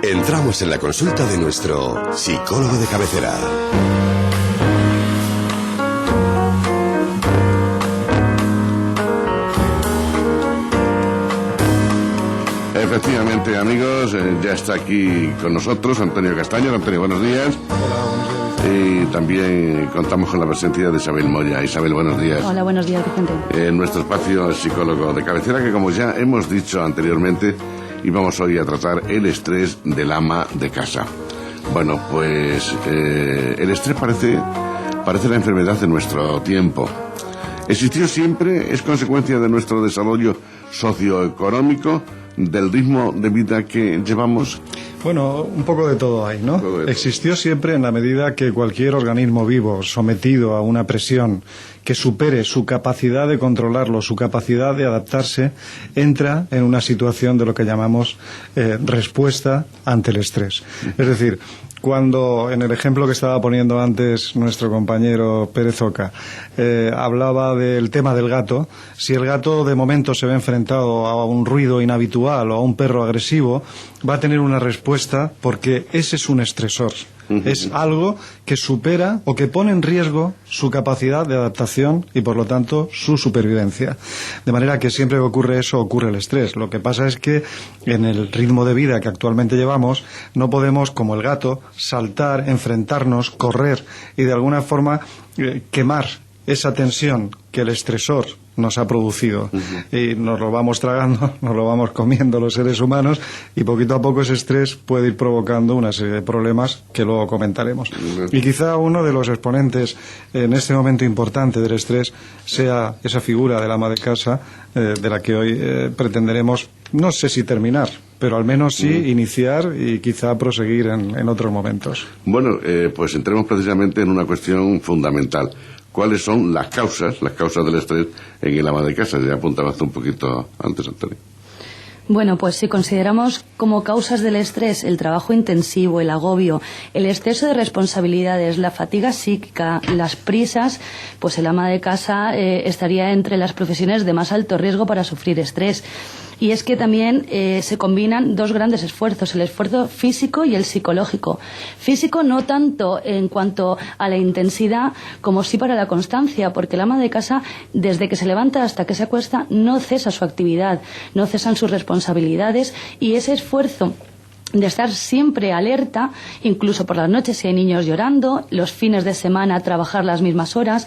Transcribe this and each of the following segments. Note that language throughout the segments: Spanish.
Entramos en la consulta de nuestro psicólogo de cabecera. Efectivamente, amigos, ya está aquí con nosotros Antonio Castaño. Antonio, buenos días. Hola, buenos días. Y también contamos con la presencia de Isabel Moya. Isabel, buenos días. Hola, buenos días, Vicente. En nuestro espacio psicólogo de cabecera, que como ya hemos dicho anteriormente, íbamos hoy a tratar el estrés del ama de casa. Bueno, pues el estrés parece la enfermedad de nuestro tiempo. Existió siempre, es consecuencia de nuestro desarrollo socioeconómico, del ritmo de vida que llevamos. Bueno, un poco de todo hay, ¿no? Existió siempre en la medida que cualquier organismo vivo sometido a una presión que supere su capacidad de controlarlo, su capacidad de adaptarse, entra en una situación de lo que llamamos respuesta ante el estrés. Es decir, cuando en el ejemplo que estaba poniendo antes nuestro compañero Pérez Oca hablaba del tema del gato, si el gato de momento se ve enfrentado a un ruido inhabitual o a un perro agresivo, va a tener una respuesta porque ese es un estresor. Es algo que supera o que pone en riesgo su capacidad de adaptación y, por lo tanto, su supervivencia. De manera que siempre que ocurre eso, ocurre el estrés. Lo que pasa es que en el ritmo de vida que actualmente llevamos, no podemos, como el gato, saltar, enfrentarnos, correr y, de alguna forma, quemar esa tensión que el estresor nos ha producido. Y nos lo vamos tragando, nos lo vamos comiendo los seres humanos, y poquito a poco ese estrés puede ir provocando una serie de problemas que luego comentaremos. Y quizá uno de los exponentes en este momento importante del estrés sea esa figura del ama de casa, de la que hoy pretenderemos, no sé si terminar, pero al menos sí iniciar y quizá proseguir en otros momentos. Bueno, pues entremos precisamente en una cuestión fundamental. ¿Cuáles son las causas del estrés en el ama de casa? Ya apuntabas un poquito antes, Antonio. Bueno, pues si consideramos como causas del estrés el trabajo intensivo, el agobio, el exceso de responsabilidades, la fatiga psíquica, las prisas, pues el ama de casa estaría entre las profesiones de más alto riesgo para sufrir estrés. Y es que también se combinan dos grandes esfuerzos, el esfuerzo físico y el psicológico. Físico no tanto en cuanto a la intensidad como sí para la constancia, porque el ama de casa, desde que se levanta hasta que se acuesta, no cesa su actividad, no cesan sus responsabilidades, y ese esfuerzo de estar siempre alerta, incluso por las noches si hay niños llorando, los fines de semana trabajar las mismas horas.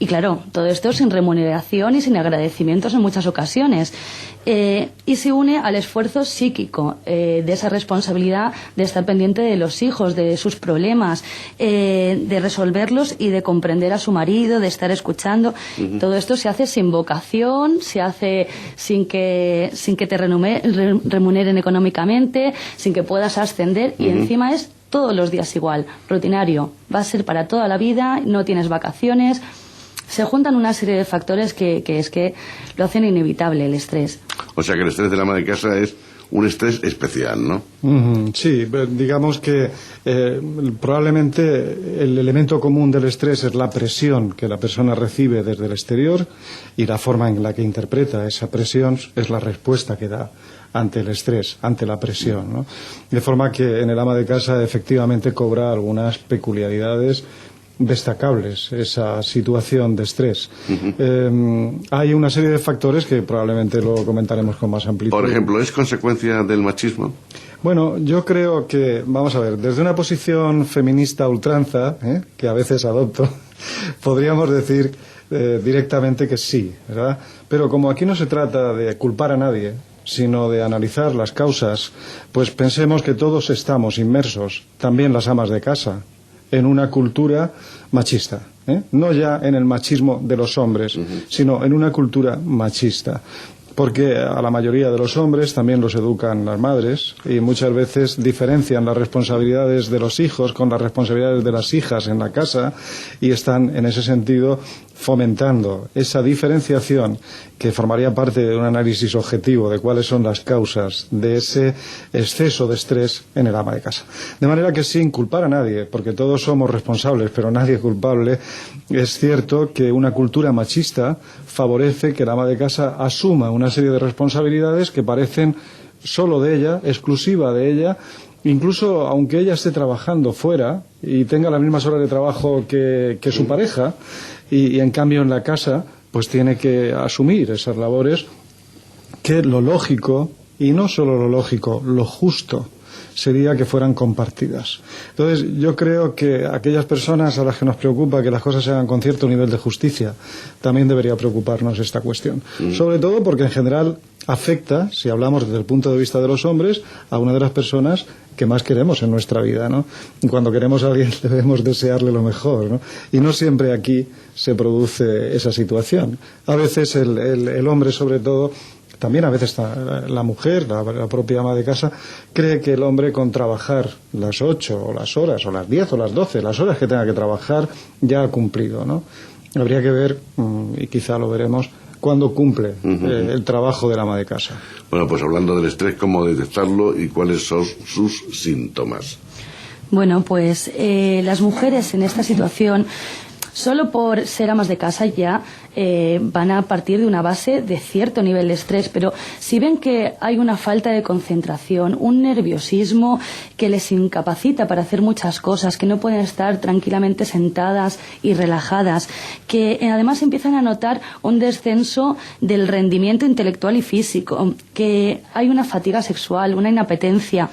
Y claro, todo esto sin remuneración y sin agradecimientos en muchas ocasiones. Y se une al esfuerzo psíquico, de esa responsabilidad de estar pendiente de los hijos, de sus problemas, de resolverlos y de comprender a su marido, de estar escuchando. Todo esto se hace sin vocación, se hace sin que te remuneren económicamente, sin que puedas ascender, y encima es todos los días igual, rutinario. Va a ser para toda la vida, no tienes vacaciones. Se juntan una serie de factores que lo hacen inevitable, el estrés. O sea que el estrés del ama de casa es un estrés especial, ¿no? Sí, digamos que probablemente el elemento común del estrés es la presión que la persona recibe desde el exterior, y la forma en la que interpreta esa presión es la respuesta que da ante el estrés, ante la presión, ¿no? De forma que en el ama de casa efectivamente cobra algunas peculiaridades destacables esa situación de estrés. Hay una serie de factores que probablemente lo comentaremos con más amplitud. Por ejemplo, ¿es consecuencia del machismo? Bueno, yo creo que, vamos a ver, desde una posición feminista a ultranza, que a veces adopto, podríamos decir directamente que sí, ¿verdad? Pero como aquí no se trata de culpar a nadie, sino de analizar las causas, pues pensemos que todos estamos inmersos, también las amas de casa, en una cultura machista, no ya en el machismo de los hombres, sino en una cultura machista. Porque a la mayoría de los hombres también los educan las madres, y muchas veces diferencian las responsabilidades de los hijos con las responsabilidades de las hijas en la casa, y están en ese sentido fomentando esa diferenciación que formaría parte de un análisis objetivo de cuáles son las causas de ese exceso de estrés en el ama de casa. De manera que, sin culpar a nadie, porque todos somos responsables pero nadie culpable, es cierto que una cultura machista favorece que el ama de casa asuma una serie de responsabilidades que parecen solo de ella, exclusiva de ella, incluso aunque ella esté trabajando fuera y tenga las mismas horas de trabajo que su pareja, y en cambio en la casa pues tiene que asumir esas labores, que lo lógico, y no solo lo lógico, lo justo sería que fueran compartidas. Entonces yo creo que aquellas personas a las que nos preocupa que las cosas se hagan con cierto nivel de justicia, también debería preocuparnos esta cuestión. Sobre todo porque en general afecta, si hablamos desde el punto de vista de los hombres, a una de las personas que más queremos en nuestra vida, ¿no? Y cuando queremos a alguien debemos desearle lo mejor, ¿no? Y no siempre aquí se produce esa situación. A veces el hombre, sobre todo, también a veces la mujer, la propia ama de casa, cree que el hombre con trabajar las 8 o las horas, o las 10 o las 12, las horas que tenga que trabajar, ya ha cumplido, ¿no? Habría que ver, y quizá lo veremos, cuándo cumple el trabajo del ama de casa. Bueno, pues hablando del estrés, ¿cómo detectarlo y cuáles son sus síntomas? Bueno, pues las mujeres en esta situación, solo por ser amas de casa ya van a partir de una base de cierto nivel de estrés, pero si ven que hay una falta de concentración, un nerviosismo que les incapacita para hacer muchas cosas, que no pueden estar tranquilamente sentadas y relajadas, que además empiezan a notar un descenso del rendimiento intelectual y físico, que hay una fatiga sexual, una inapetencia,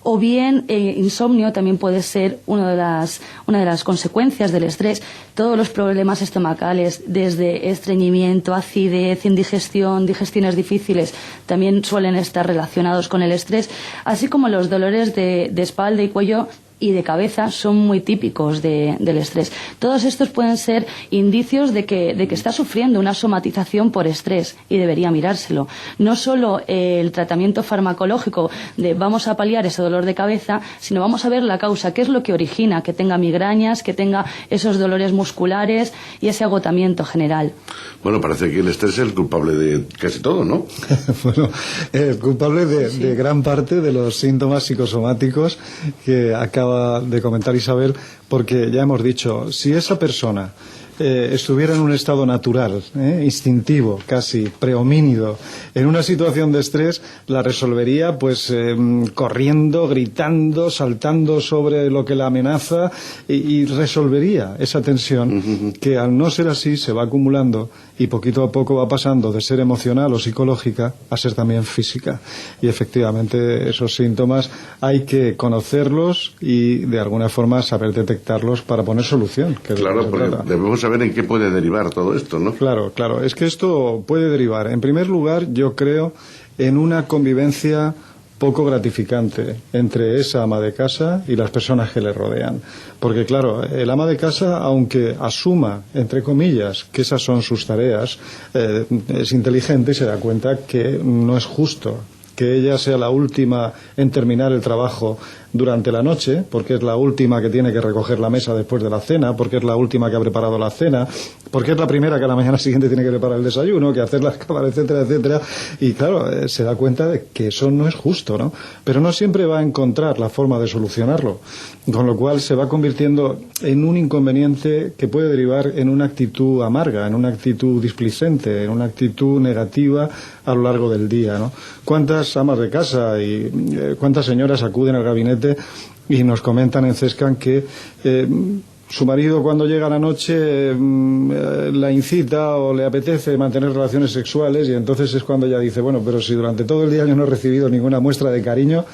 o bien insomnio también puede ser una de las consecuencias del estrés. Todos los problemas estomacales, desde estreñimiento, acidez, indigestión, digestiones difíciles, también suelen estar relacionados con el estrés, así como los dolores de espalda y cuello y de cabeza son muy típicos del estrés. Todos estos pueden ser indicios de que está sufriendo una somatización por estrés y debería mirárselo. No solo el tratamiento farmacológico de vamos a paliar ese dolor de cabeza, sino vamos a ver la causa, qué es lo que origina que tenga migrañas, que tenga esos dolores musculares y ese agotamiento general. Bueno, parece que el estrés es el culpable de casi todo, ¿no? Bueno, el culpable de gran parte de los síntomas psicosomáticos que acaba de comentar Isabel, porque ya hemos dicho, si esa persona estuviera en un estado natural, instintivo, casi prehomínido, en una situación de estrés, la resolvería pues corriendo, gritando, saltando sobre lo que la amenaza y resolvería esa tensión que al no ser así se va acumulando y poquito a poco va pasando de ser emocional o psicológica a ser también física. Y efectivamente esos síntomas hay que conocerlos y de alguna forma saber detectarlos para poner solución. Claro, porque debemos saber en qué puede derivar todo esto, ¿no? Claro, es que esto puede derivar, en primer lugar, yo creo, en una convivencia poco gratificante entre esa ama de casa y las personas que le rodean. Porque claro, el ama de casa, aunque asuma, entre comillas, que esas son sus tareas, es inteligente y se da cuenta que no es justo que ella sea la última en terminar el trabajo durante la noche, porque es la última que tiene que recoger la mesa después de la cena, porque es la última que ha preparado la cena, porque es la primera que a la mañana siguiente tiene que preparar el desayuno, que hacer las cámaras, etcétera, etcétera. Y claro, se da cuenta de que eso no es justo, ¿no? Pero no siempre va a encontrar la forma de solucionarlo, con lo cual se va convirtiendo en un inconveniente que puede derivar en una actitud amarga, en una actitud displicente, en una actitud negativa a lo largo del día, ¿no? ¿Cuántas amas de casa y cuántas señoras acuden al gabinete y nos comentan en CESCAN que su marido cuando llega la noche la incita o le apetece mantener relaciones sexuales y entonces es cuando ella dice, bueno, pero si durante todo el día yo no he recibido ninguna muestra de cariño,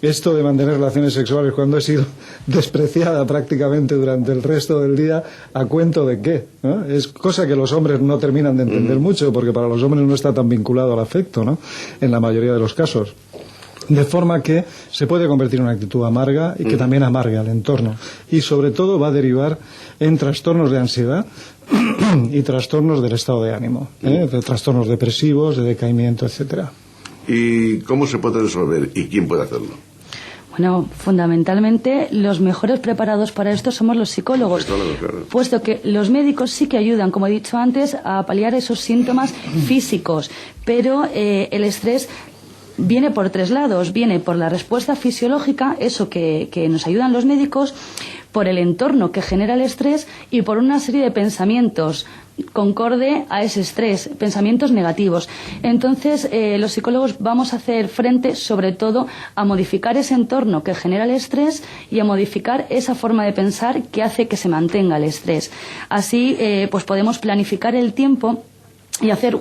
esto de mantener relaciones sexuales cuando he sido despreciada prácticamente durante el resto del día, ¿a cuento de qué? ¿No? Es cosa que los hombres no terminan de entender mucho, porque para los hombres no está tan vinculado al afecto, ¿no? En la mayoría de los casos. De forma que se puede convertir en una actitud amarga y que también amargue al entorno. Y sobre todo va a derivar en trastornos de ansiedad y trastornos del estado de ánimo, de trastornos depresivos, de decaimiento, etcétera. ¿Y cómo se puede resolver y quién puede hacerlo? Bueno, fundamentalmente los mejores preparados para esto somos los psicólogos, claro. Puesto que los médicos sí que ayudan, como he dicho antes, a paliar esos síntomas físicos, pero el estrés viene por tres lados. Viene por la respuesta fisiológica, eso que nos ayudan los médicos, por el entorno que genera el estrés y por una serie de pensamientos concorde a ese estrés, pensamientos negativos. Entonces, los psicólogos vamos a hacer frente, sobre todo, a modificar ese entorno que genera el estrés y a modificar esa forma de pensar que hace que se mantenga el estrés. Así, pues podemos planificar el tiempo y hacer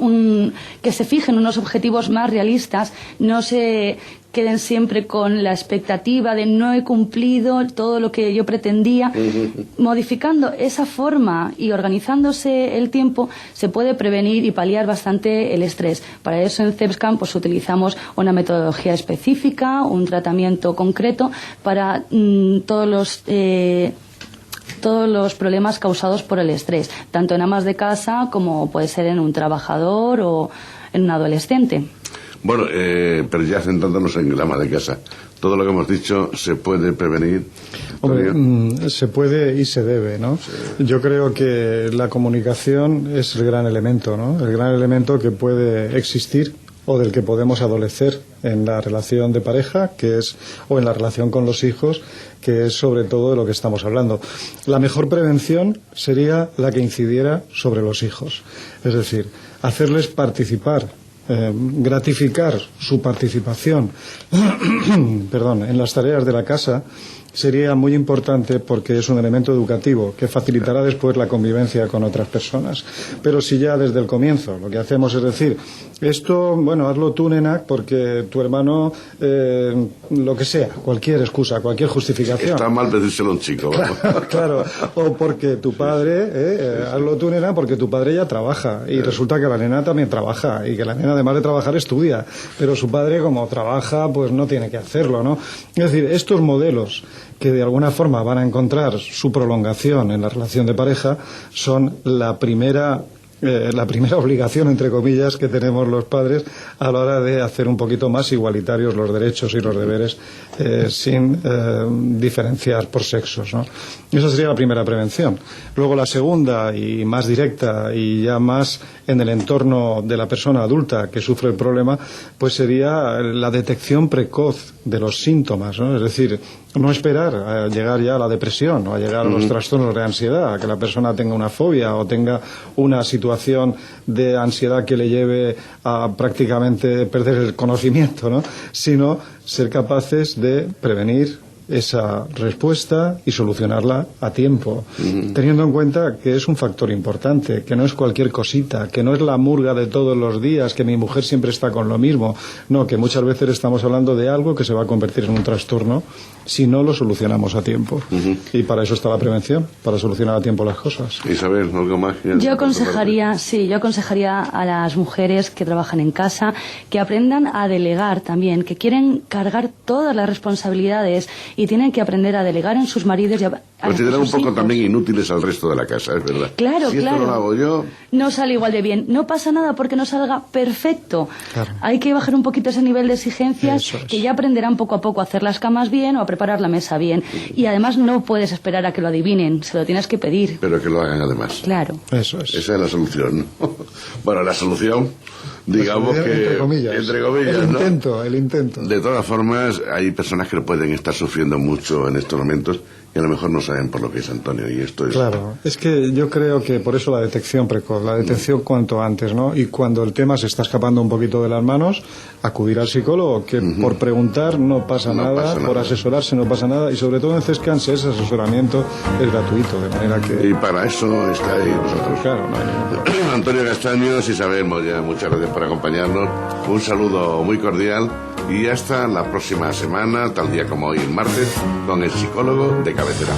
que se fijen unos objetivos más realistas, no se queden siempre con la expectativa de no he cumplido todo lo que yo pretendía. Modificando esa forma y organizándose el tiempo se puede prevenir y paliar bastante el estrés. Para eso en CEPSCAM pues utilizamos una metodología específica, un tratamiento concreto para todos los problemas causados por el estrés, tanto en amas de casa como puede ser en un trabajador o en un adolescente. Bueno, pero ya centrándonos en el ama de casa, todo lo que hemos dicho se puede prevenir. Hombre, se puede y se debe, ¿no? Sí. Yo creo que la comunicación es el gran elemento, ¿no? El gran elemento que puede existir o del que podemos adolecer en la relación de pareja, o en la relación con los hijos, que es sobre todo de lo que estamos hablando. La mejor prevención sería la que incidiera sobre los hijos, es decir, hacerles participar, gratificar su participación en las tareas de la casa. Sería muy importante porque es un elemento educativo que facilitará después la convivencia con otras personas. Pero si ya desde el comienzo lo que hacemos es decir, esto, bueno, hazlo tú, nena, porque tu hermano, lo que sea, cualquier excusa, cualquier justificación. Está mal decírselo a un chico. Claro, o porque tu padre, hazlo tú, nena, porque tu padre ya trabaja y resulta que la nena también trabaja y que la nena además de trabajar estudia, pero su padre como trabaja pues no tiene que hacerlo, ¿no? Es decir, estos modelos que de alguna forma van a encontrar su prolongación en la relación de pareja son la primera obligación, entre comillas, que tenemos los padres a la hora de hacer un poquito más igualitarios los derechos y los deberes sin diferenciar por sexos, ¿no? Esa sería la primera prevención. Luego la segunda y más directa y ya más en el entorno de la persona adulta que sufre el problema, pues sería la detección precoz de los síntomas, ¿no? Es decir, no esperar a llegar ya a la depresión o a llegar a los trastornos de ansiedad, a que la persona tenga una fobia o tenga una situación de ansiedad que le lleve a prácticamente perder el conocimiento, ¿no? Sino ser capaces de prevenir esa respuesta y solucionarla a tiempo, teniendo en cuenta que es un factor importante, que no es cualquier cosita, que no es la murga de todos los días, que mi mujer siempre está con lo mismo, no, que muchas veces estamos hablando de algo que se va a convertir en un trastorno si no lo solucionamos a tiempo. Y para eso está la prevención, para solucionar a tiempo las cosas. Isabel, ¿algo más? Yo aconsejaría a las mujeres que trabajan en casa que aprendan a delegar también, que quieren cargar todas las responsabilidades y tienen que aprender a delegar en sus maridos y a consideran un poco hijos. También inútiles al resto de la casa, es verdad. Claro, si esto no lo hago yo, no sale igual de bien. No pasa nada porque no salga perfecto. Claro. Hay que bajar un poquito ese nivel de exigencias, que ya aprenderán poco a poco a hacer las camas bien o a preparar la mesa bien. Y además no puedes esperar a que lo adivinen, se lo tienes que pedir. pero que lo hagan además. Claro. Eso es. Esa es la solución. Bueno, la solución, digamos que... Entre comillas, el intento. De todas formas, hay personas que pueden estar sufriendo mucho en estos momentos y a lo mejor no saben por lo que es, Antonio, y esto es... Claro, es que yo creo que por eso la detección precoz, la detección cuanto antes, ¿no? Y cuando el tema se está escapando un poquito de las manos, acudir al psicólogo, que por preguntar no pasa nada, por asesorarse no pasa nada, y sobre todo en CESCAN ese asesoramiento es gratuito, de manera que... Y para eso estáis vosotros. Claro, no hay ningún problema. Antonio Castaños, Isabel Moya, muchas gracias por acompañarnos, un saludo muy cordial y hasta la próxima semana, tal día como hoy, el martes, con el psicólogo de cabecera.